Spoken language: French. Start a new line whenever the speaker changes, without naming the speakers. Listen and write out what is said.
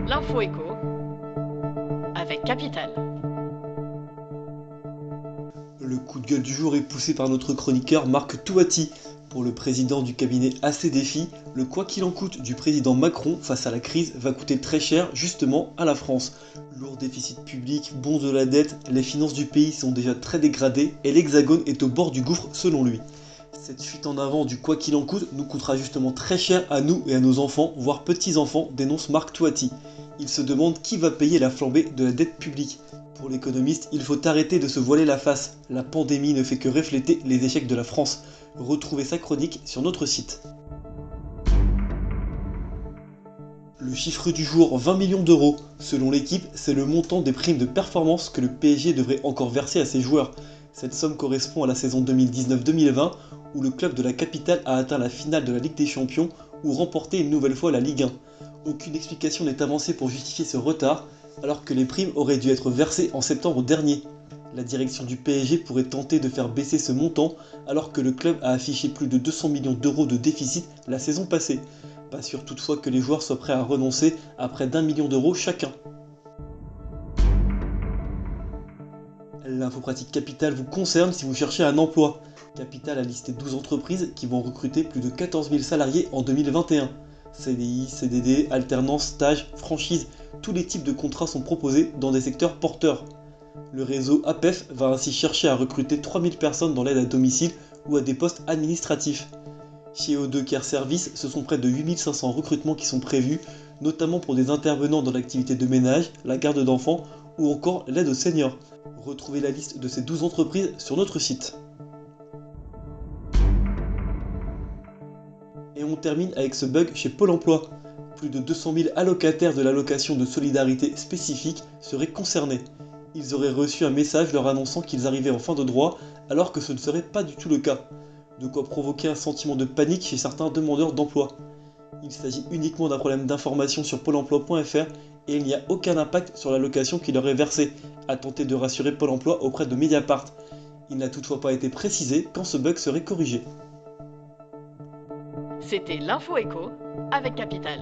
L'info écho avec Capital.
Le coup de gueule du jour est poussé par notre chroniqueur Marc Touati. Pour le président du cabinet AC Défi, le quoi qu'il en coûte du président Macron face à la crise va coûter très cher justement à la France. Lourd déficit public, bond de la dette, les finances du pays sont déjà très dégradées et l'Hexagone est au bord du gouffre selon lui. Cette fuite en avant du quoi qu'il en coûte nous coûtera justement très cher à nous et à nos enfants, voire petits-enfants, dénonce Marc Touati. Il se demande qui va payer la flambée de la dette publique. Pour l'économiste, il faut arrêter de se voiler la face. La pandémie ne fait que refléter les échecs de la France. Retrouvez sa chronique sur notre site. Le chiffre du jour, 20 millions d'euros. Selon l'équipe, c'est le montant des primes de performance que le PSG devrait encore verser à ses joueurs. Cette somme correspond à la saison 2019-2020 où le club de la capitale a atteint la finale de la Ligue des Champions ou remporté une nouvelle fois la Ligue 1. Aucune explication n'est avancée pour justifier ce retard, alors que les primes auraient dû être versées en septembre dernier. La direction du PSG pourrait tenter de faire baisser ce montant, alors que le club a affiché plus de 200 millions d'euros de déficit la saison passée. Pas sûr toutefois que les joueurs soient prêts à renoncer à près d'1 million d'euros chacun. L'info pratique Capital vous concerne si vous cherchez un emploi. Capital a listé 12 entreprises qui vont recruter plus de 14 000 salariés en 2021. CDI, CDD, alternance, stage, franchise, tous les types de contrats sont proposés dans des secteurs porteurs. Le réseau APEF va ainsi chercher à recruter 3000 personnes dans l'aide à domicile ou à des postes administratifs. Chez O2 Care Service, ce sont près de 8500 recrutements qui sont prévus, notamment pour des intervenants dans l'activité de ménage, la garde d'enfants ou encore l'aide aux seniors. Retrouvez la liste de ces 12 entreprises sur notre site. Et on termine avec ce bug chez Pôle emploi. Plus de 200 000 allocataires de l'allocation de solidarité spécifique seraient concernés. Ils auraient reçu un message leur annonçant qu'ils arrivaient en fin de droit alors que ce ne serait pas du tout le cas. De quoi provoquer un sentiment de panique chez certains demandeurs d'emploi. Il s'agit uniquement d'un problème d'information sur pôle emploi.fr et il n'y a aucun impact sur l'allocation qui leur est versée, a tenté de rassurer Pôle emploi auprès de Mediapart. Il n'a toutefois pas été précisé quand ce bug serait corrigé.
C'était l'info écho avec Capital.